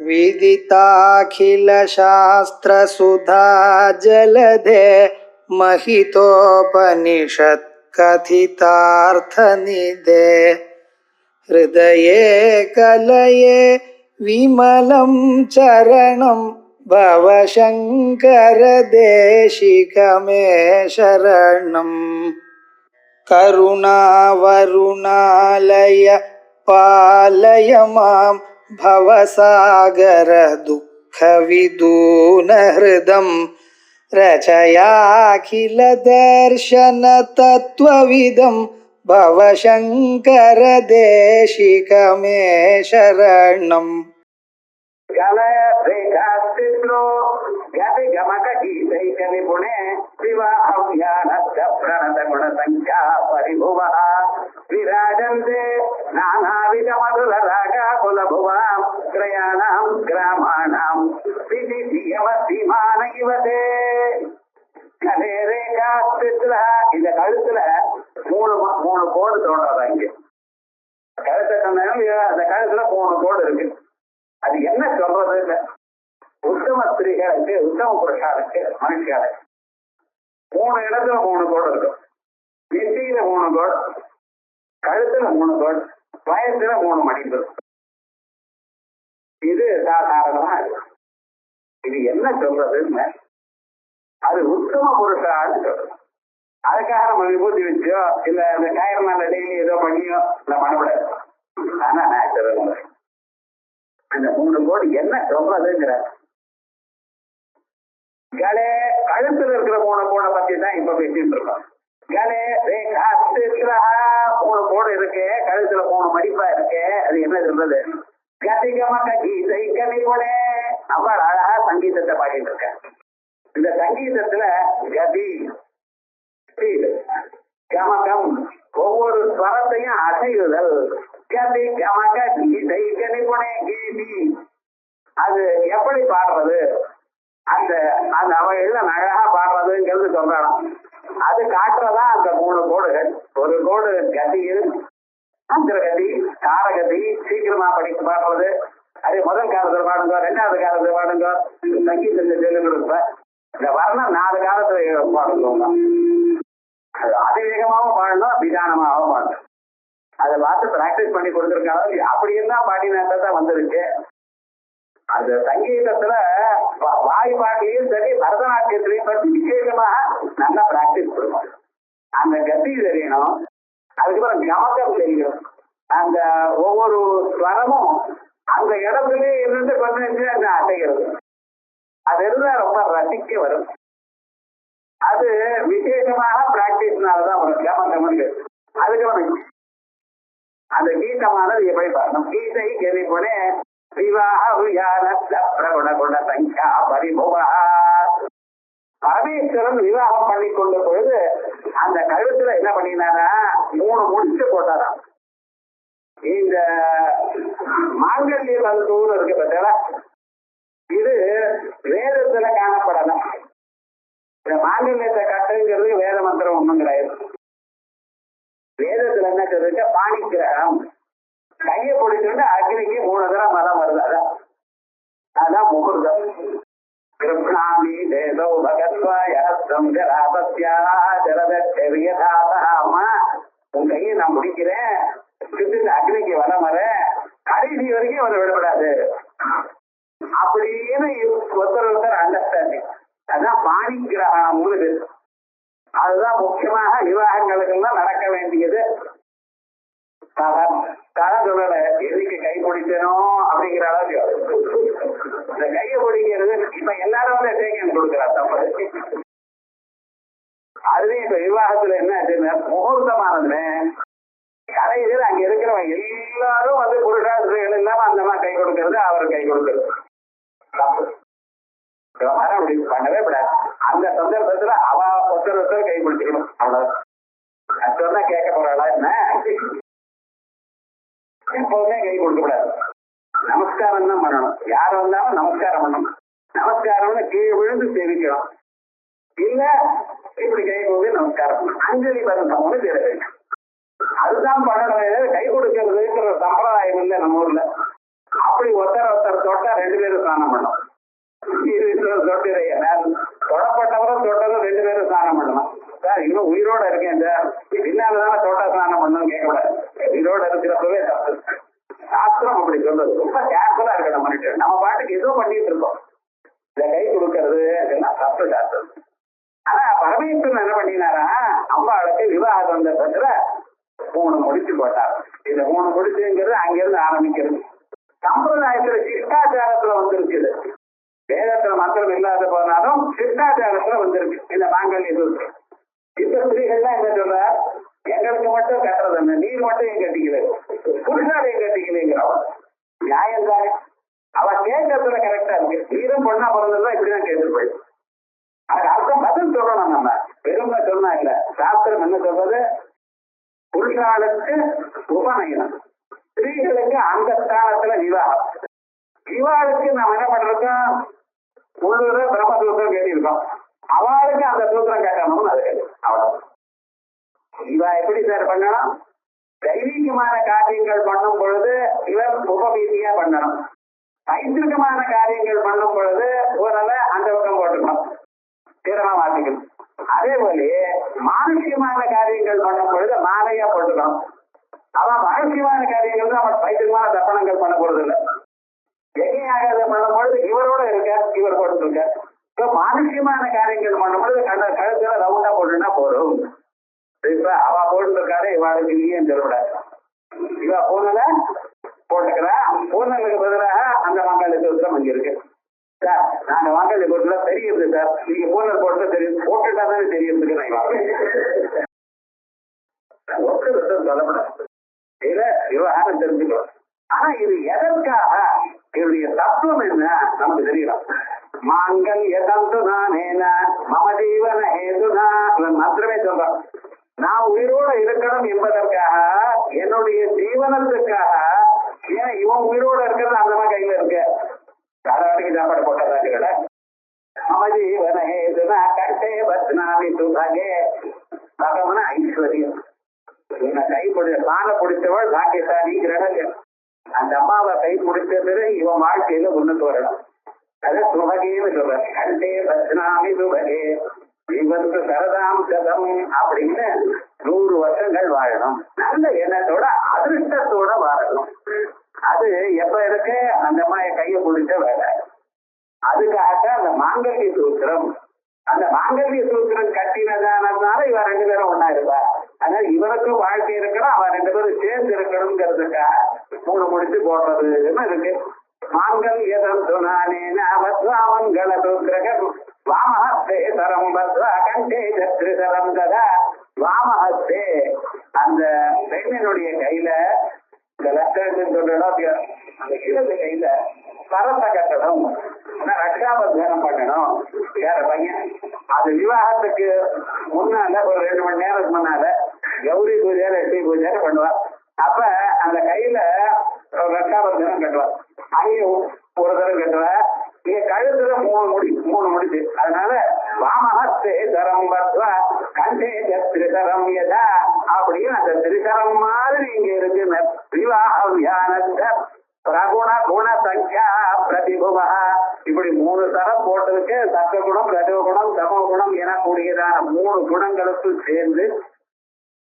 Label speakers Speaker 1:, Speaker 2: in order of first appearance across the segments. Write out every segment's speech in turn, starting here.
Speaker 1: विदिताखिलशास्त्रसुधा जलधे महितोपनिषत् कथितार्थनिधे हृदये कलये विमलं चरणं भवशङ्कर देशिकमे शरणम् करुणावरुणालय पालय मां भवसागर दुःखविदूनहृदं रचयाखिल दर्शन तत्त्वविदं भवशङ्कर देशिकमे शरणम्
Speaker 2: विराजन्ते नानाविध मधुर रागा कुलभुवां त्रयाणां ग्रामाणां विधियवतिमान इवते கலே ரேகாஸ்தில இந்த கழுத்துல மூணு கோடு தோன்றதா இங்க கழுத்தை அந்த கழுத்துல 3 கோடு இருக்கு. அது என்ன சொல்றது? உத்தம ஸ்திரீகளுக்கு உத்தம புருஷாளுக்கு மனுஷாளுக்கு 3 இடத்துல 3 கோடு இருக்கும். நெத்தியில 3 கோடு, கழுத்துல 3 கோடு, வயசுல 3 மடிப்பு. இது சாதாரணமா இருக்கு. இது என்ன சொல்றதுன்னு அது உத்தம புருஷான்னு சொல்றது. அதுக்காக நம்ம விபூதி வச்சோ இல்ல இந்த கயிறு மேல டெய்லி ஏதோ பண்ணியோ இல்ல பண்ணக்கூடாது. ஆனா நேச்சுரல் அந்த 3 கோடு என்ன சொல்றதுங்கிற கலே கழுத்துல இருக்கிற 3 கோடை பத்தி தான் இப்ப பேசிட்டு இருக்கோம். கலே ரேகா 3 கோடு இருக்கு, கழுத்துல 3 மடிப்பா இருக்கு. அது என்ன சொல்றது? கதிகமக கீதை கலிபொனே. அவ்வளவு அழகா சங்கீதத்தை பாடிட்டு இருக்க. இந்த சங்கீதத்துல கதி கமகம் ஒவ்வொரு ஸ்வரத்தையும் அசைவுதல். கதி கமக கீதை கலிபொனே கீதி அது எப்படி பாடுறது, அந்த அந்த அவையில அழகா பாடுறதுங்கிறது சொல்றாங்க. அது காட்டுறதா அந்த 3 கோடுகள். ஒரு கோடு கதியில் அந்தரகதி, தாரகதி, சீக்கிரமா படித்து பாடுறது. அது முதல் காலத்துல பாடுங்க, 2வது காலத்துல பாடுங்க. சங்கீதத்தை சொல்லுங்க. இந்த வர்ணம் 4 காலத்துல பாடுங்க. அதிவேகமாகவும் பாடணும், விதானமாகவும் பாடணும். அதை பார்த்து பிராக்டிஸ் பண்ணி கொடுத்துருக்காங்க. அப்படி இருந்தா பாடினதான் வந்திருக்கு. அந்த சங்கீதத்துல வாய் பாட்டிலையும் சரி பரதநாட்டியத்திலையும் பற்றி விசேஷமா நல்லா பிராக்டிஸ் பண்ணுவோம். அந்த கத்தி தெரியணும், அதுக்கப்புறம் கமக்கம் தெரியணும். அந்த ஒவ்வொரு ஸ்வரமும் அந்த இடத்துல இருந்து கொஞ்சம் அந்த அசைகிறது. அது இருந்தா ரொம்ப ரசிக்க வரும். அது விசேஷமாக பிராக்டிஸ்னாலதான் வரும் கமக்கம்னு. அதுக்கப்புறம் அந்த கீதமானது எப்படி பாருங்க. கீதை கேள்வி போனே பரமேஸ்வரன் விவாகம் பண்ணி கொண்ட பொழுது அந்த கழுத்துல என்ன பண்ணினாரா 3 முடிச்சு போட்டாராம். இந்த மாங்கல்ய தந்தூர் இருக்கு பார்த்தா, இது வேதத்துல காணப்படல. இந்த மாங்கல்யத்தை கட்டுங்கிறது வேத மந்திரம் ஒண்ணும் கிடையாது. வேதத்துல என்ன சொல்றது? பாணி கிரகம். கையை பிடிச்சுட்டு அக்னிக்கு 3 தடவை மதம் வருது. அதான் முகூர்த்தம். கிருப்ணாமி தேதோ பகத்வாய ஜலதேவியதாமா. உன் கையை நான் முடிக்கிறேன், அக்னிக்கு வரம் வர கடைசி வரைக்கும் அவர் விடப்படாது அப்படின்னு ஒருத்தர் அண்டர்ஸ்டாண்டிங். அதான் பாணி கிரகணம். அதுதான் முக்கியமாக விவாகங்களுக்கெல்லாம் நடக்க வேண்டியது. சொல்லல எதுக்கு கை பிடிக்கணும் அப்படிங்கிற அளவுக்கு இந்த கையை பிடிக்கிறது இப்ப எல்லாரும் வந்து டேக்கன் கொடுக்குறா தப்பு. அதுலயும் இப்ப விவாகத்துல என்ன முகூர்த்தமானதுன்னு கலைஞர் அங்க இருக்கிறவங்க எல்லாரும் வந்து புருஷாஸ்திரிகள் இல்லாம அந்த மாதிரி கை கொடுக்கறது, அவர் கை கொடுக்கறது தப்பு. அப்படி பண்ணவே கூடாது. அந்த சந்தர்ப்பத்துல அவ ஒருத்தர் கை பிடிச்சிக்கணும். அவ்வளவு சொன்னா கேட்க போறாளா என்ன? எப்பவுமே கை கொடுக்க கூடாது. நமஸ்காரம் தான் பண்ணணும். யார் வந்தாலும் நமஸ்காரம் பண்ணணும். நமஸ்காரம்னு கீழே விழுந்து சேவிக்கணும். இல்ல இப்படி கை போது நமஸ்காரம் பண்ணணும். அஞ்சலி பண்ணணும்னு தெரிய வேண்டும். அதுதான் பண்ணணும். கை கொடுக்கறதுங்கிற சம்பிரதாயம் இல்லை நம்ம ஊர்ல. அப்படி ஒருத்தர் தொட்டா 2 ஸ்நானம் பண்ணும். இது தொடப்பட்டவரும் தொட்டதும் 2 பேரும் ஸ்நானம் பண்ணணும். சார் இன்னும் உயிரோட இருக்கேன் சார், பின்னால்தானே தொட்ட ஸ்நானம் பண்ணணும்னு கேட்கக்கூடாது. உயிரோட இருக்கிறப்பவே தப்பு. சாஸ்திரம் அப்படி சொல்றது. ரொம்ப கேர்ஃபுல்லா இருக்கணும் மனுஷன். நம்ம பாட்டுக்கு ஏதோ பண்ணிட்டு இருக்கோம். இந்த கை கொடுக்கறது இதெல்லாம் தப்பு சாஸ்திரம். ஆனா பரமேஸ்வரன் என்ன பண்ணினாரா, அம்பாளுக்கு விவாக சந்தர்ப்பத்துல 3 முடிச்சு போட்டார். இந்த 3 முடிச்சுங்கிறது அங்கிருந்து ஆரம்பிக்கிறது. சம்பிரதாயத்துல சிஷ்டாச்சாரத்துல வந்திருக்குது. வேதத்துல மாத்திரம் இல்லாத போனாலும் சிஷ்டாச்சாரத்துல வந்திருக்கு இந்த மாங்கல்ய சூத்திரம். இப்ப ஸ்திரீகள்லாம் என்ன சொல்ற, எங்களுக்கு மட்டும் கட்டுறது என்ன, நீர் மட்டும் ஏன் கட்டிக்கல, புருஷாலையும் கட்டிக்கலைங்கிறவ நியாயம் தானே. அவ கேட்கறதுல கரெக்டா இருக்கு. நீரும் பொண்ணா பிறந்ததுதான் இப்படிதான் கேட்டு போயிடும். அதுக்கு அர்த்தம் பதில் சொல்லணும். நம்ம பெருமை சொன்னா இல்ல. சாஸ்திரம் என்ன சொல்றது, புருஷாளுக்கு உபநயனம், ஸ்திரீகளுக்கு அந்த ஸ்தானத்துல விவாகம். இவாளுக்கு நம்ம என்ன பண்றோம், உள்ளூர பிரம்மசூத்திரம் கேட்டிருக்கோம். அவளுக்கு அந்த சூத்திரம் கேட்கணும்னு அது அவ்வளவு. இவ எப்படி சார் பண்ணணும், தெய்வீகமான காரியங்கள் பண்ணும் பொழுது இவர் உபவீதியா பண்ணணும். பைத்திருக்கமான காரியங்கள் பண்ணும் பொழுது ஓரளவு அந்த பக்கம் போட்டுக்கணும், திறமா மாத்திக்கணும். அதே போல மானுஷ்யமான காரியங்கள் பண்ணும் பொழுது மாலையா போட்டுக்கணும். அவன் மானுஷ்யமான காரியங்கள் தான் அவன் பைத்தியமான தப்பனங்கள் பண்ண போறது இல்லை. எகையாக பண்ணும் பொழுது இவரோட இருக்க, இவர் போட்டுருக்க. இப்ப மானுஷ்யமான காரியங்கள் பண்ணும் பொழுது கழுத்துல ரவுண்டா போட்டுன்னா போதும். இப்ப அவ போட்டுருக்காரு, இவாளுக்கு இல்லையும் சொல்லக்கூடாது. இவ பூனல போட்டுக்கிறா, பூனலுக்கு பதிலாக அந்த மங்காளி சூத்திரம் அங்க இருக்கு. சார் நாங்க மங்காளி போட்டுல தெரியுது சார், நீங்க பூனல் போட்டு தெரியும், போட்டுட்டா தானே தெரியுதுக்கு நான் ஒட்டு சொல்லப்படாது. இதுல விவகாரம் தெரிஞ்சுக்கணும். ஆனா இது எதற்காக, இதனுடைய தத்துவம் என்ன நமக்கு தெரியலாம். மாங்கல் எதந்து நானேன மம ஜீவன ஹேதுனா, இவன் மாத்திரமே சொல்றான். நான் உயிரோட இருக்கணும் என்பதற்காக, என்னுடைய ஜீவனத்துக்காக. ஏன்னா இவன் உயிரோட இருக்கிறது அந்த மாதிரி கையில இருக்கு. காலவாடிக்கு சாப்பாடு போட்டதா மம ஜீவன ஹேதுனா கட்டே பத்னாமி துபகே. பகவன ஐஸ்வர்யம். இவனை கை பிடி பானை பிடிச்சவள் பாக்கியசாலிங்கிறட. அந்த அம்மாவை கை பிடிச்ச பிறகு இவன் வாழ்க்கையில முன்னுக்கு வரணும். அத சுபகேன்னு சொல்ற. கண்டே பத்னாமி சுபகே இவருக்கு சரதாம் சதம் அப்படின்னு 100 வருஷங்கள் வாழணும். நல்ல எண்ணத்தோட அதிருஷ்டத்தோட வாழணும். அது எப்ப இருக்கு, அந்த அம்மாய கையை பிடிச்ச வேலை. அதுக்காக அந்த மாங்கல்ய சூத்திரம், அந்த மாங்கல்ய சூத்திரம் கட்டினதானதுனால இவன் 2 பேரும் ஒன்னா இருப்பா. அதனால இவனுக்கும் வாழ்க்கை இருக்கணும், அவன் 2 பேரும் சேர்ந்து இருக்கணுங்கிறதுக்காக 3 முடிச்சு போடுறதுன்னு இருக்கு. மாங்கல்ய தந்துனானேன வத்வாமங்கல சூத்திரகம் வாமஹஸ்தே தரம் வத்வா கண்டே சத்ரிதரம் ததா. வாமஹஸ்தே அந்த பெண்ணினுடைய கையில, இந்த லட்சம் சொல்றோம், அந்த இடது கையில சரத்தை கட்டணும், ரட்சாபந்தனம் பண்ணணும். வேற பையன் அது விவாகத்துக்கு முன்னால ஒரு 2 மணி நேரத்துக்கு முன்னால கௌரி பூஜை லட்சுமி பூஜை பண்ணுவார். அப்ப அந்த கையில ரட்சாபந்தனம் கட்டுவார். அங்கே ஒரு தடவை கட்டுவார். இங்க கழுத்துல 3 முடிச்சு. அதனால வாமஹஸ்தே தரம் வத்வா கண்டே திரிதரம் யதா அப்படின்னு அந்த திரிதரம் மாதிரி இங்க இருக்கு. விவாகம் யானத்த பிரகுண குண சங்கியா பிரதிபுவா. இப்படி 3 தரம் போட்டதுக்கு சத்தகுணம், ரஜோகுணம், தமோகுணம் எனக்கூடியதான 3 குணங்களுக்கும் சேர்ந்து,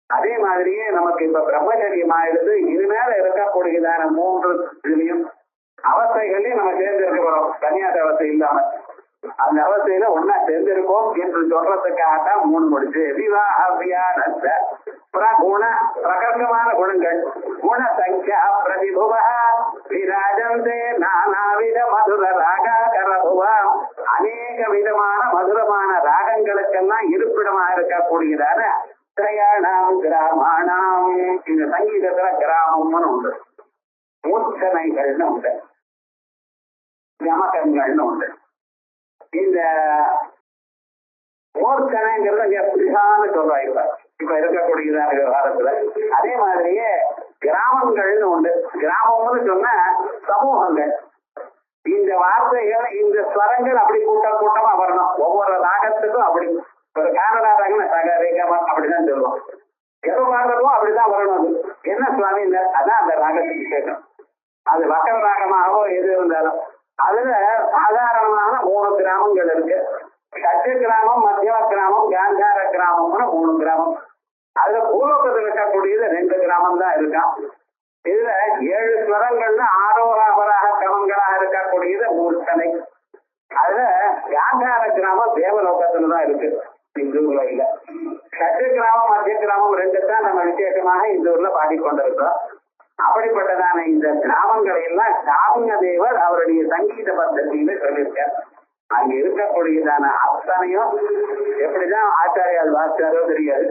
Speaker 2: அதே மாதிரியே நமக்கு இப்ப பிரம்மச்சரியம் ஆயிடுது. இனிமேல இருக்கக்கூடியதான 3 இதுலயும் அவஸ்தைகளையும் நம்ம சேர்ந்து இருக்க போறோம். தனியாத அவஸ்தை இல்லாம அந்த அவஸ்தையில ஒன்னா சேர்ந்திருக்கோம் என்று சொல்றதுக்காகத்தான் 3 முடிச்சு. விவாஹவியானத்த பிரகுண பிரகர்ஷமான குணங்கள், குண சங்கியா பிரதிபுவா விராஜந்தே நானாவித மதுர ராகா கரபுவா. அநேக விதமான மதுரமான ராகங்களுக்கெல்லாம் இருப்பிடமா இருக்கக்கூடியதான திரையாணாம் கிராமாணாம். இந்த சங்கீதத்துல கிராமம்னு உண்டு, மூர்ச்சனைகள்னு உண்டு, யமகங்கள்னு உண்டு. இந்த மூர்ச்சனைங்கிறது இங்க புரிசான்னு சொல்றாங்க இப்ப இருக்கக்கூடியதான விவகாரத்துல. அதே மாதிரியே கிராமங்கள்னு உண்டு. கிராமம்னு சொன்ன சமூகங்கள். இந்த வார்த்தைகள், இந்த ஸ்வரங்கள் அப்படி கூட்டமா வரணும். ஒவ்வொரு ராகத்துக்கும் அப்படி. ஒரு கானடா ராகம் சகரேகமம் அப்படிதான் சொல்லுவோம். எப்ப பாடுறதும் அப்படிதான் வரணும். அது என்ன சுவாமி, அதான் அந்த ராகத்துக்கு கேட்கணும். அது வக்கர ராகமாகவோ எது இருந்தாலும் அதுல சாதாரணமான 3 கிராமங்கள் இருக்கு. கட்டு கிராமம், மத்தியம கிராமம், காந்தார கிராமம்னு 3 கிராமம். அதுல பூலோகத்தில் இருக்கக்கூடியது 2 கிராமம் தான் இருக்கான். இதுல 7 ஸ்வரங்கள்ல ஆரோராபராக கிரமங்களாக இருக்கக்கூடியது மூர்த்தனை. அதுல காந்தார கிராமம் தேவலோகத்துல தான் இருக்கு இந்த ஊர்ல. கட்டு கிராமம், மத்திய கிராமம் 2 தான் நம்ம விசேஷமாக இந்த ஊர்ல பாடிக்கொண்டிருக்கிறோம். அப்படிப்பட்டதான இந்த கிராமங்களை எல்லாம் சாமிய தேவர் அவருடைய சங்கீத பద్ధதியில சொல்லியிருக்கார். அங்க இருக்கக்கூடியதான அத்தனையும் எப்படிதான் ஆச்சாரியால் வாசிச்சாரோ தெரியாது,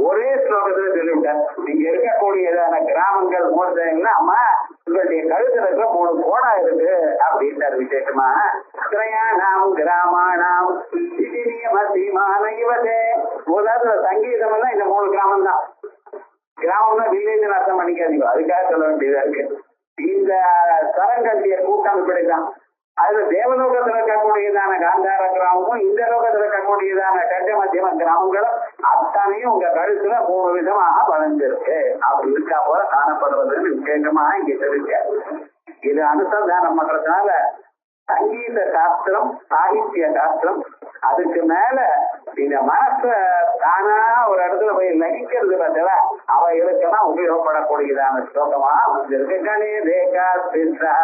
Speaker 2: ஒரே ஸ்லோகத்துல சொல்லிவிட்டார். இங்க இருக்கக்கூடியதான கிராமங்கள் மூர்த்தனைகள்னா அம்மா உங்களுடைய கழுத்துல இருக்க 3 கோடா இருக்கு அப்படின்றார் விசேஷமாக. திரையாணாம் கிராமாணாம் முதல்ல சங்கீதம் எல்லாம் இந்த 3 கிராமம் தான். கிராமம்னா வில்லேஜ் அர்த்தம் பண்ணிக்காதீங்க, அதுக்காக சொல்ல வேண்டியதா இருக்கு. இந்த தரங்கட்டிய கூட்டம் இப்படிதான். அதுல தேவலோகத்துல இருக்கக்கூடியதான காந்தார கிராமமும் இந்த லோகத்துல இருக்கக்கூடியதான கட்ட மத்தியம கிராமங்களும் அத்தனையும் உங்க கழுத்துல 3 விதமாக வளர்ந்துருக்கு. அப்படி இருக்கா போல காணப்படுறதுன்னு விசேஷமாக இங்க தெரிவிக்க. இது அனுசந்தானம் பண்றதுனால சங்கீத சாஸ்திரம், சாகித்ய சாஸ்திரம், அதுக்கு மேல இந்த மனச தானா ஒரு இடத்துல போய் லகிக்கிறது பார்த்தல, அவைகளுக்கெல்லாம் உபயோகப்படக்கூடியதான ஸ்லோகமா வந்திருக்கு. கணே தேகா சித்தா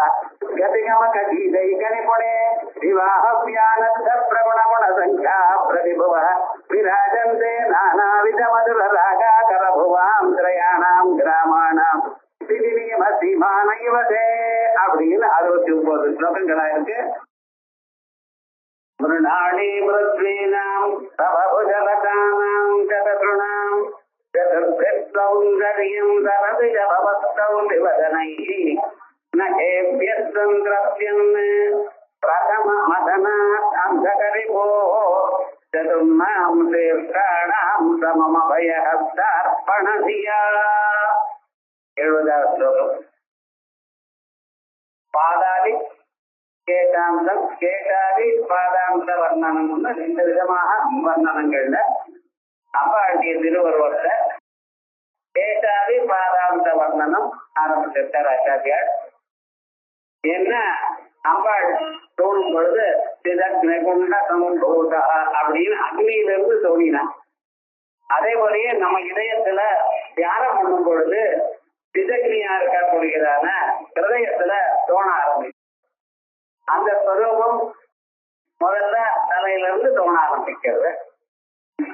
Speaker 2: கதிகம கீதை கணிபுணே விவாஹவியானத்த பிரகுண குண சங்கா பிரதிபவ விராஜந்தே நானாவித மதுர ராகா கரபுவாம் திரையாணாம் கிராமாணாம் அப்படின்னு 69 ஸ்லோகங்களா இருக்கு. மிருணாளி மிருத்வீனாம் தவபுஜலதானாம் சதத்ருணாம் சதுர்சௌந்தர்யம் சரதிஜபவஸ்தௌலிவதனைஹி நகேப்யஸ்தந்திரப்யன் பிரதம மதனாத் அந்தகரிபோ சதுர்ணாம் சேஷ்டாணாம் சமமபயஹஸ்தார்ப்பணதியா. 70வது ஸ்லோகம். பாதாதி கேட்டாந்தம், கேட்டாதி பாதாந்த வர்ணனம்னு 2 விதமாக வர்ணனங்கள்ல அம்பாளுடைய திருவருவத்தை கேட்டாதி பாதாந்த வர்ணனம் ஆரம்பிச்சிருக்கார் ஆச்சாரியார். என்ன அம்பாள் தோணும் பொழுது சிதக்னகுண்ட சம்பூதா அப்படின்னு அக்னியிலிருந்து தோணினான். அதே போலயே நம்ம இதயத்துல தியானம் பண்ணும் பொழுது சிதக்னியா இருக்கக்கூடியதான ஹிருதயத்துல தோண ஆரம்பிக்கும். அந்த ஸ்வரூபம் முதல்ல தலையிலிருந்து தோண ஆரம்பிக்கிறது.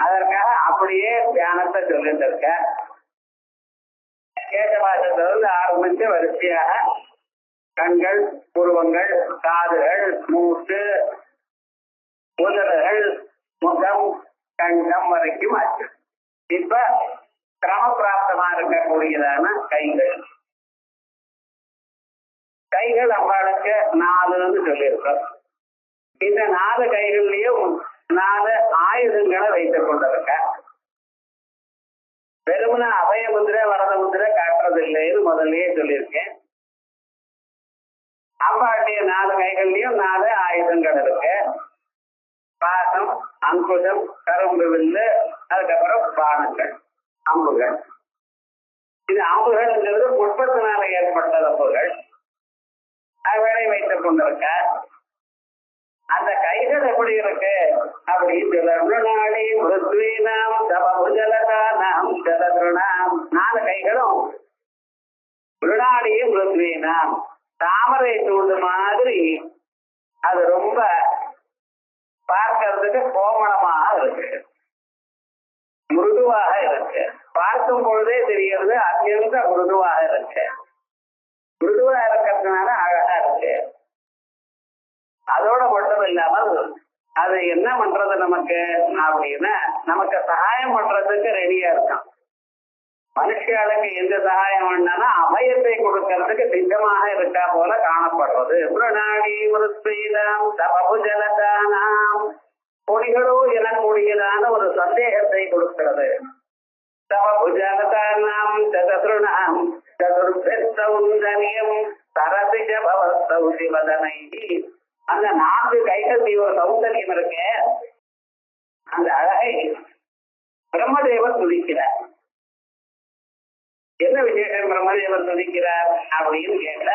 Speaker 2: அதற்காக அப்படியே தியானத்தை சொல்லிட்டு இருக்க. கேட்ட பாசத்திலிருந்து ஆரம்பிச்சு வரிசையாக கண்கள், புருவங்கள், காதுகள், மூட்டு, உதடுகள், முகம், கண்டம் வரைக்கும் ஆச்சு. இப்ப கிரமப்பிராப்தமா இருக்கக்கூடியதான கைகள். கைகள் அம்பாளுக்கு 4ன்னு சொல்லியிருக்கோம். இந்த 4 கைகள்லயும் 4 ஆயுதங்களை வைத்துக் கொண்டிருக்க. வெறுமன அபய முதிரை, வரத முதிரை காட்டுறது இல்லைன்னு முதல்லயே சொல்லியிருக்கேன். அம்பாளுடைய 4 கைகள்லயும் 4 ஆயுதங்கள் இருக்கு. பாசம், அங்குஷம், கரும்பு வில்லு, அதுக்கப்புறம் பானங்கள், அம்புகள். இது அம்புகள்ங்கிறது புஷ்பத்தினால ஏற்பட்ட அம்புகள். வேலை வைத்துக் கொண்டிருக்க. அந்த கைகள் எப்படி இருக்கு அப்படின்னு நாளை மிருத்வீனாம் தவபுஜலதானாம் சதத்ருணாம். 4 கைகளும் மிருணாளியும் மிருத்வீனாம் தாமரை தூண்டு மாதிரி அது ரொம்ப பார்க்கறதுக்கு கோமளமாக இருக்கு, மிருதுவாக இருக்கு. பார்க்கும் பொழுதே தெரிகிறது அத்தியந்த மிருதுவாக இருக்கு. மிருதுவா இருக்கிறதுனால அழகா இருக்கு. அதோட மட்டும் இல்லாமல் அது என்ன பண்றது நமக்கு அப்படின்னா, நமக்கு சகாயம் பண்றதுக்கு ரெடியா இருக்கான். மனுஷர்களுக்கு எந்த சகாயம் வேணாலும் அபயத்தை கொடுக்கறதுக்கு சித்தமாக இருக்கா போல காணப்படுறது. பிரணாடி மிருத்வீனாம் தவபுஜலதானாம் பொடிகளோ எனக்கூடியதான ஒரு சந்தேகத்தை கொடுக்கிறது. தவபுஜலதானாம் சதத்ருணாம் சதுர்சௌந்தர்யம் சரசிஜபவஸ்தௌசிவதனை. அந்த 4 கைகள் ஒரு சௌந்தர்யம் இருக்கு. அந்த அழகை பிரம்மதேவர் துதிக்கிறார். என்ன விசேஷம் பிரம்மதேவர் துதிக்கிறார் அப்படின்னு கேட்ட,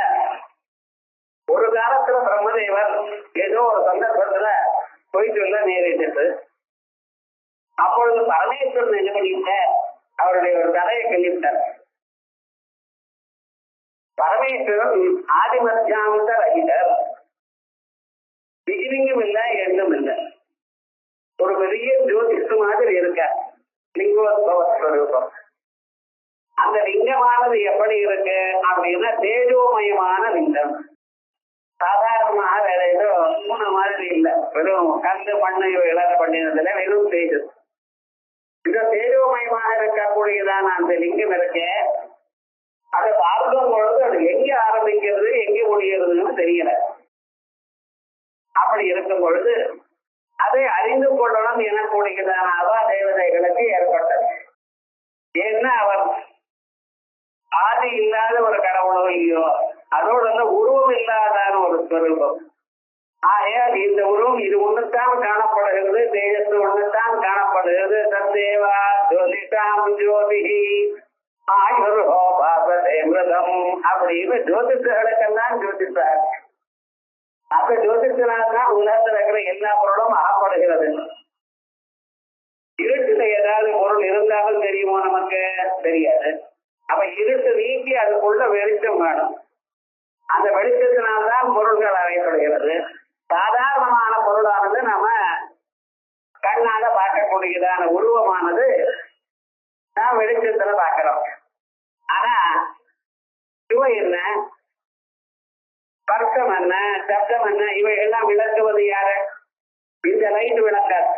Speaker 2: ஒரு காலத்துல பிரம்மதேவர் பரமேஸ்வரன் என்ன பண்ணிட்டார், அவருடைய ஒரு கதையை கல்லிவிட்டார். பரமேஸ்வரன் ஆதிமத்தியாந்த ரகிதர், பிகினிங்கும் இல்லை எண்ணும் இல்லை, ஒரு பெரிய ஜோதிஷு மாதிரி இருக்க லிங்கோத்பவஸ்வரூபம். அந்த லிங்கமானது எப்படி இருக்கு அப்படின்னா தேஜோமயமான லிங்கம். சாதாரணமாக வேற ஏதோ மூணு மாதிரி இல்லை, வெறும் கல்லு மண்ணு இளர பண்ணினதுல வெறும் தேஜு. இந்த தேஜோமயமாக இருக்கக்கூடியதான அந்த லிங்கம் இருக்கு. அதை பார்க்கும் பொழுது அது எங்க ஆரம்பிக்கிறது எங்க முடிகிறதுன்னு தெரியல. அப்படி இருக்கும் பொழுது அதை அறிந்து கொள்ளணும் எனக்கூடியதான அவா தேவதைகளுக்கு ஏற்பட்டது. ஏன்னா அவர் ஆதி இல்லாத ஒரு கடவுளோ இல்லையோ, அதோட உருவம் இல்லாதான ஒரு ஸ்வரூபம். ஆகையால் இந்த உருவம் இது ஒண்ணுத்தான் காணப்படுகிறது, தேஜஸ் ஒண்ணுத்தான் காணப்படுகிறது. தத்தேவா ஜோதிஷாம் ஜோதிஹி ஆயுர்ஹோபாசதேமிருதம் அப்படின்னு ஜோதிஷர்களுக்கெல்லாம் ஜோதிஷார். அந்த ஜோதிஷனால்தான் உலகத்தில் இருக்கிற எல்லா பொருளும் ஆகப்படுகிறது. இருட்டுல ஏதாவது பொருள் இருந்தாலும் தெரியுமோ நமக்கு தெரியாது. அப்ப இருட்டு நீக்கி அதுக்குள்ள வெளிச்சம் வேணும். அந்த வெளிச்சத்தினால்தான் பொருள்கள் அறியப்படுகிறது. சாதாரணமான பொருளானது நம்ம கண்ணால பார்க்கக்கூடியதான உருவமானது நான் வெளிச்சத்துல பார்க்கிறோம். ஆனா சுவை என்ன, பர்க்கம் என்ன, சப்தம் என்ன, இவை எல்லாம் விளக்குவது யாரு? இந்த லைட் விளக்காது,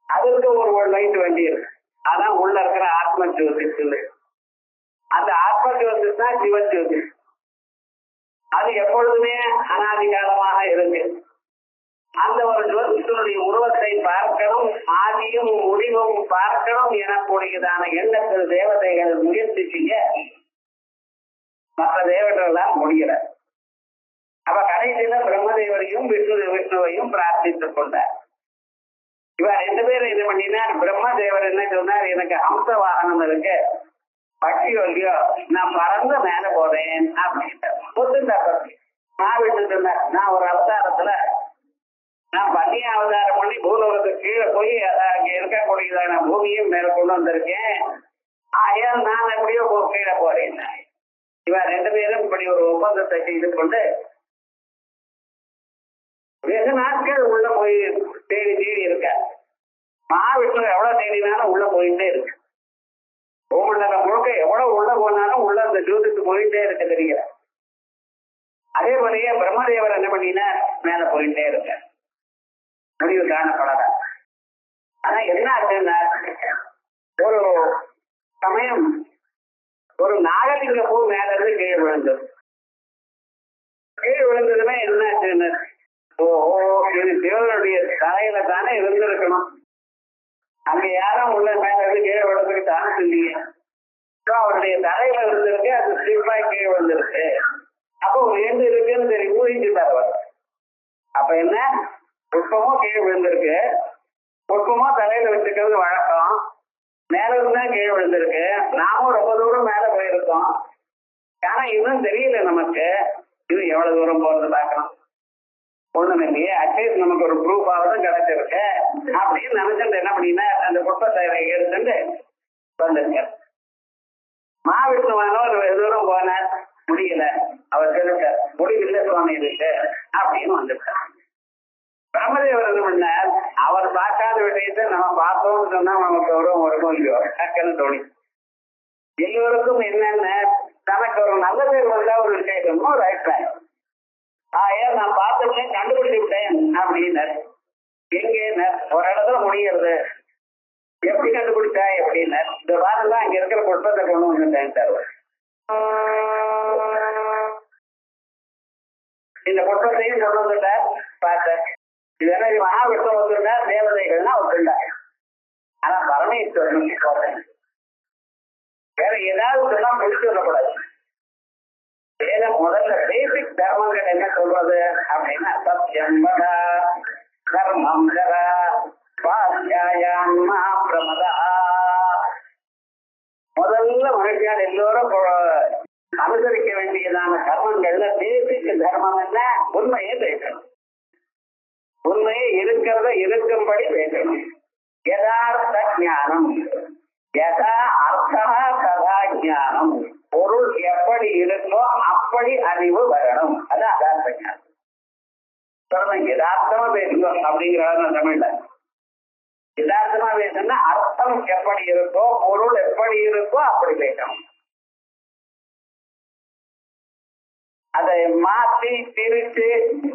Speaker 2: அதுக்கு ஒரு லைட் வேண்டியிருக்கு. அதான் உள்ள இருக்கிற ஆத்ம ஜோதிஷ். அந்த ஆத்ம ஜோதிஷ் தான் சிவஜோதிஷ். அது எப்பொழுதுமே அனாதி காலமாக இருக்கு. அந்த ஒரு ஜோதிஷனுடைய உருவத்தை பார்க்கணும், ஆதியும் முடிவும் பார்க்கணும் எனக்கூடியதான எண்ணத்தில் தேவதைகள் முயற்சி செய்ய மற்ற தேவர்களால் முடியல. அப்ப கடைசியில பிரம்மதேவரையும் விஷ்ணுவையும் பிரார்த்தித்துக் கொண்டார். இவர் ரெண்டு பேரும் இது பண்ணினார். பிரம்மதேவர் என்ன சொன்னார், எனக்கு ஹம்ச வாகனம் இருக்கு, பட்சியோ இல்லையோ, நான் பறந்து மேல போறேன் அப்படின்ட்டு ஒத்துந்தார். நான் விட்டு சொன்னார், நான் ஒரு அவதாரத்துல நான் பன்னிய அவதாரம் பண்ணி பூலோகத்துக்கு கீழே போய் அங்க இருக்கக்கூடியதான பூமியும் மேல கொண்டு வந்திருக்கேன். ஆகையால் நான் எப்படியோ கீழே போறேன். இவர் ரெண்டு பேரும் இப்படி ஒரு ஒப்பந்தத்தை செய்து கொண்டு வெகு நாட்கள் உள்ள போய் தேடி தேடி இருக்க. மகாவிஷ்ணு எவ்வளவு தேடினாலும் உள்ள போயிட்டே இருக்கு. பூமண்டலம் முழுக்க எவ்வளவு உள்ள போனாலும் உள்ள அந்த ஜோதிக்கு போயிட்டே இருக்க தெரியல. அதே போலயே பிரம்மதேவர் என்ன பண்ணினா மேல போயிட்டே இருக்க, முடிவு காணப்படாத. ஆனா என்ன ஆச்சுன்னா, ஒரு சமயம் ஒரு நாகலிங்க பூ மேல இருந்து கீழ் விழுந்தது. கீழ் விழுந்ததுமே என்ன ஆச்சுன்னு, ஓஹோ இது சிவனுடைய தலையில தானே இருந்திருக்கணும், அங்க யாரும் உள்ள மேல இருந்து கீழே விழுறதுக்கு சான்ஸ் இல்லையே. அவருடைய தலையில இருந்திருக்கு, அது ஸ்லிப்பாய் கீழே விழுந்திருக்கு. அப்போ எங்க இருக்குன்னு சரி ஊழிச்சுட்டார் அவர். அப்ப என்ன, புஷ்பமும் கீழே விழுந்திருக்கு, புஷ்பமும் தலையில வச்சுக்கிறது வழக்கம், மேல இருந்தா கீழே விழுந்திருக்கு. நாமும் ரொம்ப தூரம் மேல போயிருக்கோம், ஆனா இன்னும் தெரியல நமக்கு இது எவ்வளவு தூரம் போறது பார்க்கணும். ஒண்ணும் இல்லையே, அட்லீஸ்ட் நமக்கு ஒரு ப்ரூஃப் ஆகுதும் கிடைச்சிருக்கு அப்படின்னு நினைச்சுட்டு என்ன பண்ணினா அந்த புஷ்பத்தை எடுத்துட்டு வந்துருங்க. மகாவிஷ்ணுவானவர் வெகு தூரம் போனார், முடியல. அவர் சொல்லிட்டார், முடிவில்லை சுவாமி இருக்கு அப்படின்னு வந்துட்டார். பிரம்மதேவர் என்ன பண்ணார், அவர் பார்க்காத விஷயத்தை நம்ம பார்த்தோம்னு சொன்னா நமக்கு வருவோம் இல்லையோ டக்குன்னு தோணி. எல்லோருக்கும் என்னென்ன தனக்கு ஒரு நல்ல பேர் வந்தா ஒரு விஷயம் ஒரு அபிப்பிராயம். ஏன் நான் பார்த்தோன்னே கண்டுபிடிச்சு விட்டேன் அப்படின்னாரு. எங்க ஒரு இடத்துல முடிகிறது, எப்படி கண்டுபிடிச்சா எப்படின்னா, இந்த வாரம் தான் அங்க இருக்கிற புஷ்பத்தை கொண்டு வந்துட்டேன் சார். இந்த புஷ்பத்தையும் கொண்டு வந்துட்டார் பார்த்தேன். இது என்ன மகாவிஷ்ணு வந்துட்டார், தேவதைகள்னா வந்துட்டார். ஆனா பரமேஸ்வரன் போறேன் வேற ஏதாவது சொன்னா முடிச்சு விடக்கூடாது. வேதம் முதல்ல பேசிக் தர்மங்கள் என்ன சொல்றது அப்படின்னா, சத்யம் வத கர்மம் கர பாத்யாயான்மா பிரமதா. முதல்ல மனுஷன் எல்லோரும் அனுசரிக்க வேண்டியதான கர்மங்கள்ல பேசிக் தர்மம் என்ன, உண்மையை பேசணும். உண்மையை இருக்கிறத இருக்கும்படி பேசணும். யதார்த்த ஞானம், யதா அர்த்தா ததா ஞானம். பொருள் எப்படி இருக்கோ அப்படி அறிவு வரணும். அது யதார்த்த ஞானம். யதார்த்தமா பேசணும் அப்படிங்கிறாரு தமிழ்ல. யதார்த்தமா பேசணும்னா அர்த்தம் எப்படி இருக்கோ பொருள் எப்படி இருக்கோ அப்படி பேசணும். அதை மாற்றி பிரித்து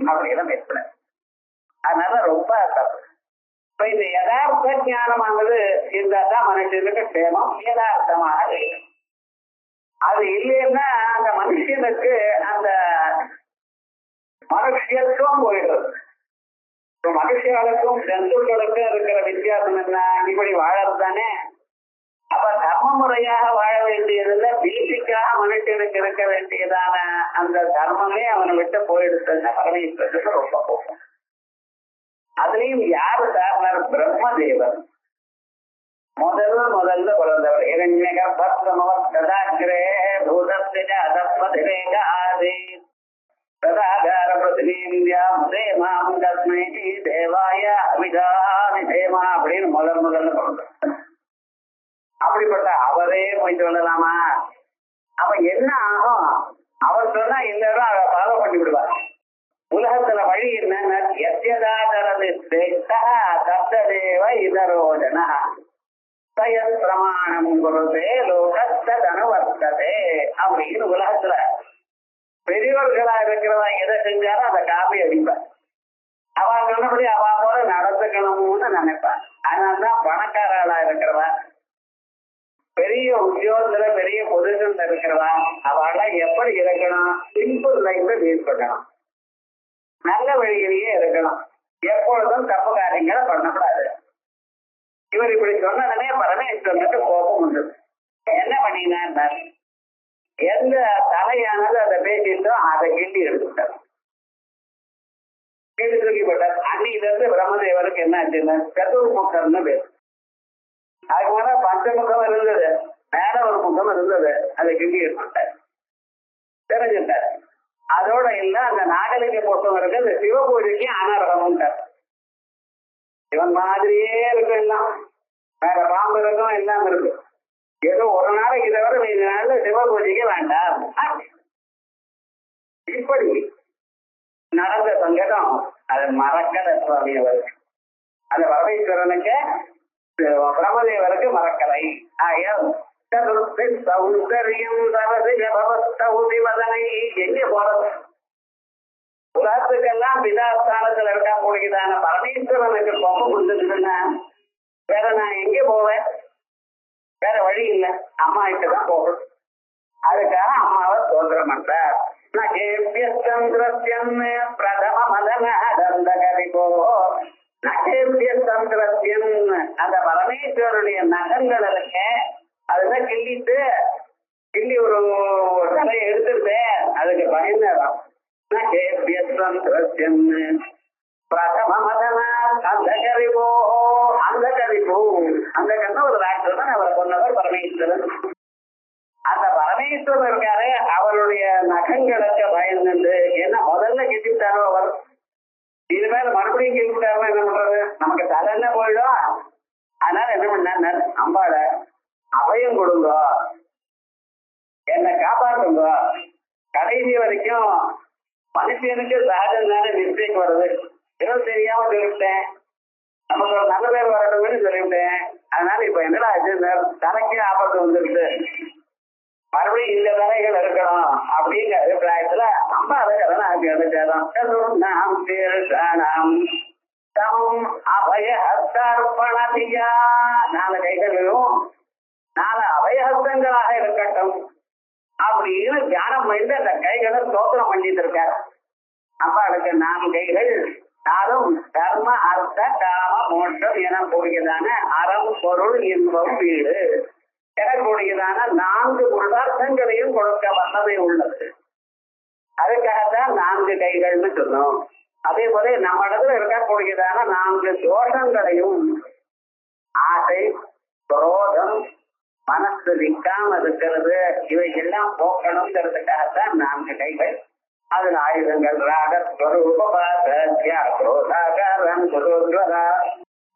Speaker 2: அப்படியெல்லாம் பேசக்கூடாது. அதனால ரொம்ப தப்பு. இப்ப இந்த யதார்த்த ஞானமானது இருந்தாதான் மனுஷனுக்கு க்ஷேமம். யதார்த்தமாக வேண்டும். அது இல்லைன்னா அந்த மனுஷனுக்கு அந்த மனுஷத்துவம் போயிடுறது. மனுஷர்களுக்கும் ஜந்துக்களுக்கும் இருக்கிற வித்தியாசம் என்ன? இப்படி வாழறது தானே. அப்ப தர்ம முறையாக வாழ வேண்டியதுல பேசிக்காக மனுஷனுக்கு இருக்க வேண்டியதான அந்த தர்மமே அவனை விட்டு போயிடுச்சுன்னா பரமேஸ்வரத்துக்கு ரொம்ப போகும். அதுலயும் யாரு சார்னார்? பிரம்மதேவர் முதல்ல பிறந்தவர். இரண்யகர்ப்பத்ரமவத்கதாக்ரே பூதஸ்ய அதஸ்மதிரேகாதே ததாகார பிரதிநித்யாம் தேமாம் தஸ்மை தேவாய அபிதாமி தேமா அப்படின்னு முதல்ல பிறந்தார். அப்படிப்பட்ட அவரே போய் சொல்லலாமா? அப்ப என்ன ஆகும்? அவர் சொன்னா எல்லாரும் அதை ஃபாலோ பண்ணி விடுவார். உலகத்துல வழி என்ன? எத்யதாதரது தத்ததேவ இதரோஜனா தயத் பிரமாணம் குருதே லோகத்தனுவர்த்ததே அப்படின்னு உலகத்துல பெரியவர்களா இருக்கிறவா எதை செஞ்சாலும் அதை காப்பி அடிப்பார். அவ சொன்னபடி அவ போல நடந்துக்கணும்னு நினைப்பார். அதனால்தான் பணக்காரர்களா இருக்கிறவா, பெரிய உத்தியோகத்துல பெரிய பொசிஷன்ல இருக்கிறவா, அவெல்லாம் எப்படி இருக்கணும்? சிம்பிள் லைஃப்ல லீட் பண்ணணும். நல்ல வழியிலேயே இருக்கணும். எப்பொழுதும் தப்பு காரியங்களை பண்ணக்கூடாது. இவர் இப்படி சொன்னதுமே பரமேஸ்வரனுக்கு கோபம் உண்டு. என்ன பண்ணினார்? எந்த தலையானது அதை பேசிட்டோ அதை கிண்டி எடுத்துட்டார். கீழ் தூக்கிப்பட்டார். அன்னையில இருந்து பிரம்மதேவருக்கு என்ன ஆச்சுன்னா சதுர்முகம்னு பேர். அதுக்கு மேல பஞ்சமுகம் இருந்தது, மேல ஒரு முகம் இருந்தது, அதை கிண்டி எடுத்துட்டார். தெரிஞ்சுட்டார். அதோட இல்ல அந்த நாகலிங்க பொறுத்தவருக்கு அந்த சிவபூஜைக்கு அனர்ஹம்ட்டார். இவன் மாதிரியே இருக்கு, எல்லாம் வேற பாம்பு இருக்கும், எல்லாம் இருக்கு. ஏதோ ஒரு நாளைக்கு இதை வர 5 நாள்ல சிவபூஜைக்கு வேண்டாம். இப்படி நடந்த சங்கடம் அது மறக்கல சுவாமி அவருக்கு. அந்த பரமேஸ்வரனுக்கு பிரம்மதேவருக்கு மறக்கலை. எங்க போறது? உலகத்துக்கெல்லாம் பிதாஸ்தானத்துல இருக்கா கூடியதான பரமேஸ்வரனுக்கு பொம்மை கொடுத்துருக்குன்னா வேற நான் எங்க போவேன்? வேற வழி இல்லை, அம்மா கிட்டதான் போகணும். அதுக்காக அம்மாவை சோதரம் பண்றார். பிரதம மதன கரிபோ நகேபியந்திரத்தியன் அந்த பரமேஸ்வருடைய நகங்கள் இருக்க அதுதான் கிள்ளி ஒரு தலையை எடுத்துட்டு அதுக்கு பயந்துடும். பிரதம மதன அந்த கரிபோ அந்த கண்ண ஒரு ராட்சசன் அவரை கொண்டவர் பரமேஸ்வரன். அந்த பரமேஸ்வரன் இருக்காரு, அவருடைய நகங்களுக்கு பயந்து என்ன முதல்ல கிட்டிட்டாரோ அவர், இனிமேல் மறுபடியும் கிட்டிட்டாருன்னா என்ன பண்றது? நமக்கு தலை போயிடும். அதனால என்ன பண்ண, அம்பாள அபயம் கொடுங்க, என்னை காப்பாற்றுங்க. கடைசி வரைக்கும் மனுஷனுக்கு சகஜம்தானே மிஸ்டேக் வருது. ஏதோ தெரியாம சொல்லிவிட்டேன், நமக்கு ஒரு நல்ல பேர் வரணும்னு சொல்லிவிட்டேன். அதனால இப்ப என்னடா தலைக்கு ஆபத்து வந்துருக்கு, மறுபடியும் இந்த தலைகள் இருக்கணும் அப்படிங்கிற அபிப்பிராயத்துல அம்மா அதற்கான அபய ஹஸ்தார்ப்பணதியா 4 கைகளும் 4 அபயஹஸ்தங்களாக இருக்கட்டும் அப்படின்னு தியானம் பண்ணி அந்த கைகளை ஸ்தோத்திரம் பண்ணிட்டு இருக்காரு. அம்பாளுக்கு 4 கைகள், 4ம் தர்ம அர்த்த காம மோட்சம் என கூடியதான அறம் பொருள் இன்பம் வீடு எனக்கூடியதான 4 புருஷார்த்தங்களையும் கொடுக்க வல்லமை உள்ளது. அதுக்காகத்தான் 4 கைகள்னு சொன்னோம். அதே போல நம்ம இடத்துல இருக்கக்கூடியதான 4 தோஷங்களையும் ஆசை, குரோதம், மனசு நிற்காம இருக்கிறது, இவை எல்லாம் போக்கணுங்கிறதுக்காகத்தான் 4 கைகள். அதுல ஆயுதங்கள் ராக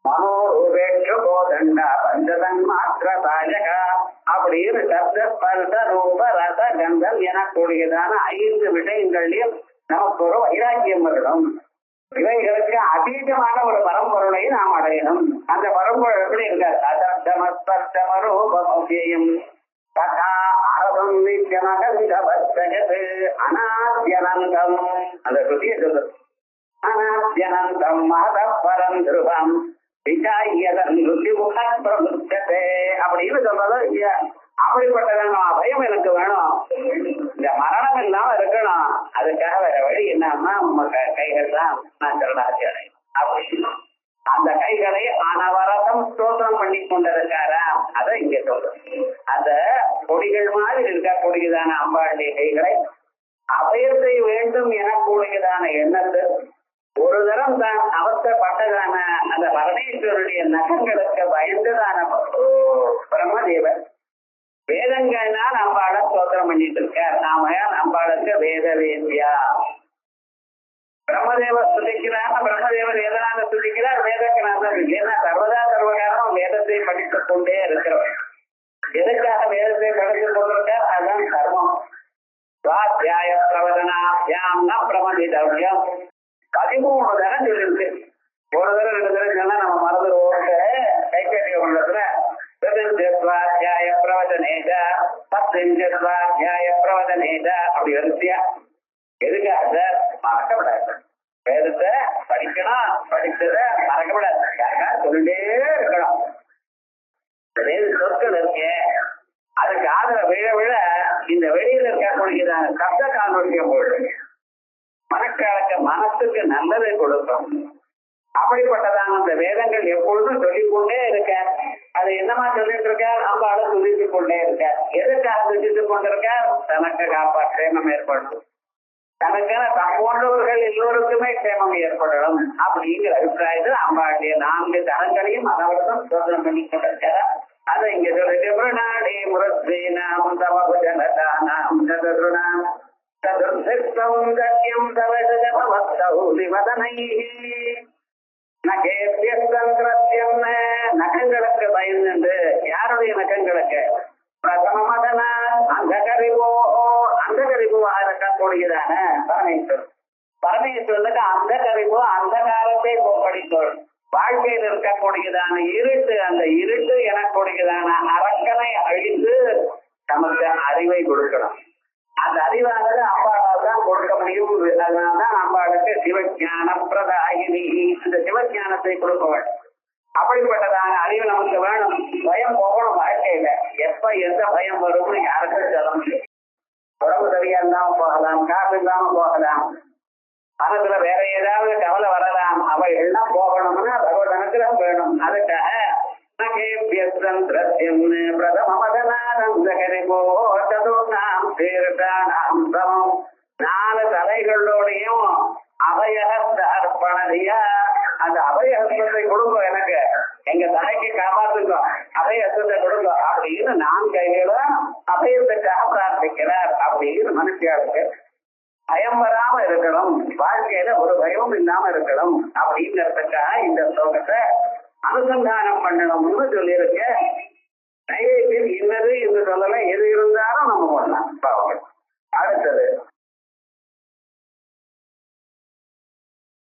Speaker 2: மனோரூபேற்று போதண்டா பஞ்சதன் மாத்திர தாயக அப்படின்னு சப்த ஸ்பர்ச ரூப ரச கந்தம் எனக்கூடியதான 5 விஷயங்கள்லயும் நமக்கு ஒரு வைராக்கியம் வரணும். இவைகளுக்கு அதீதமான ஒரு பரம்பொருளை நாம் அடையணும். அந்த பரம்பொருள் எப்படி இருக்கார்? அசப்தமஸ்பர்ஷமரூபமவ்யயம் ததா அரசம் நித்யமகந்தவஸ்தகத் அநாத்யனந்தம். அந்த ஸ்ருதியை சொல்றது. அநாத்யனந்தம் மகதப்பரம் திருவம் அப்படின்னு சொல்றதோ இல்லையா? அப்படிப்பட்டதான பயம் எனக்கு வேணும். இந்த மரணம் இல்லாம இருக்கணும். அதுக்காக வேற வழி என்னன்னா உங்க கைகள் தான் நான் சரணாகி அடையும் அப்படின்னு அந்த கைகளை அனவரதம் ஸ்தோத்திரம் பண்ணி கொண்டிருக்காரா? அதை இங்க சொல்றேன். அந்த கொடிகள் மாதிரி இருக்கக்கூடியதான அம்பாளுடைய கைகளை அபயத்தை வேண்டும் எனக்கூடியதான எண்ணத்து ஒரு தரம் தான் அவசரப்பட்டதான அந்த பரமேஸ்வருடைய நகங்களுக்கு பயந்துதான பிரம்மதேவர் வேதங்கள்னால் அம்பாள ஸ்தோத்திரம் பண்ணிட்டு இருக்கார். நாம அம்பாளுக்கு வேத வேந்தியா பிரம்மதேவர் துதிக்கிறார். பிரம்மதேவர் எதனால துதிக்கிறார்? வேதத்தினால. ஏன்னா சர்வதா சர்வகாலம் வேதத்தை படித்துக் கொண்டே இருக்கிறவர். எதுக்காக வேதத்தை படித்துக் கொண்டிருக்கார்? அதுதான் கர்மம். சுவாத்தியாய பிரவதனாபியாம் ந பிரமதிதவ்யம் 13 தரம் சொல்லிருக்கு. ஒரு தரம் 2 தரம் சொன்னா நம்ம மறந்துடுவோம். கைக்கட்டிய உள்ளதுல சுவாத்தியாய பிரவதனேஜா 10 சுவாத்தியாய பிரவதனேஜா அப்படி வரிசையா. எதுக்காக? மறக்கப்படாது. வேதத்தை படிக்கணும், படிச்சதை மறக்கப்படாது. யாருக்கா சொல்லிட்டே இருக்கணும். வேத சொற்கள் இருக்கே அதுக்கு ஆதரவு விழ விழ இந்த வெளியில இருக்கக்கூடியதான சப்த காணொலியம் போது மனசுக்கு நல்லதை கொடுக்கும். அப்படிப்பட்டதான அந்த வேதங்கள் எப்பொழுதும் சொல்லிக்கொண்டே இருக்க. அது என்னமா சொல்லிட்டு இருக்க? அம்பாளை துதித்துக் கொண்டே இருக்க. எதுக்காக துதித்துக் கொண்டிருக்க? தனக்கு காப்பாற்றேமம் ஏற்படும். தனக்கான போன்றவர்கள் எல்லோருக்குமே சேமம் ஏற்படணும் அப்படிங்கிற அபிப்பிராயத்தில் அம்பாளுடைய 4 தரங்களையும் அனவரதம் சோதனை பண்ணி கொண்டிருக்கார். அதை இங்க சொல்லிட்டு பிரணாடி முரஸ்ரீனாம் தவபுஜனதானாம் சதுருணாம் சதுர்சௌந்தர்யம் நகங்களுக்கு பயந்து. யாருடைய நகங்களுக்கு? பிரதமதனா அந்த கரிபுவாக இருக்கக்கூடியதான பரமேஸ்வரர். பரமேஸ்வரனுக்கு அந்த கரிபோ அந்த காலத்தை படித்தோள். வாழ்க்கையில் இருக்கக்கூடியதான இருட்டு, அந்த இருட்டு எனக்கூடியதான அரக்கனை அழித்து நமக்கு அறிவை கொடுக்கணும். அந்த அறிவானது அம்பாளால் தான் கொடுக்க முடியும். அதனால்தான் அம்பாளுக்கு சிவஞான பிரதாயினி. அந்த சிவஞானத்தை கொடுப்பவள். அப்படிப்பட்டதான அறிவு நமக்கு வேணும். பயம் போகணும் வாழ்க்கையில. எப்ப எந்த பயம் வரும்னு யாருக்கும் சொல்ல முடியும். உடம்பு சரியா இல்லாம போகலாம், காசு இல்லாம போகலாம், மனசுல வேற ஏதாவது கவலை வரலாம். அவை எல்லாம் போகணும்னா பகவத் அனுகிரகம் வேணும். அதுக்காக நாலு தலைகளோடையும் அபயஹஸ்த அர்ப்பணதியா. அந்த அபயஹஸ்தத்தை கொடுங்க, எனக்கு எங்க தலைக்கு காப்பாத்துங்க, அபயஹஸ்தத்தை கொடுங்க அப்படின்னு 4 கைகளும் அபயத்துக்காக பிரார்த்திக்கிறார். அப்படின்னு மனுஷியாருக்கு பயம் வராம இருக்கணும், வாழ்க்கையில ஒரு பயமும் இல்லாம இருக்கணும் அப்படிங்கிறதுக்காக இந்த ஸ்லோகத்தை அனுசந்தானம் பண்ணணும்னு சொல்லியிருக்க. நைவேத்தியம் இன்னது என்று சொல்லல, எது இருந்தாலும் நம்ம பண்ணலாம். அடுத்தது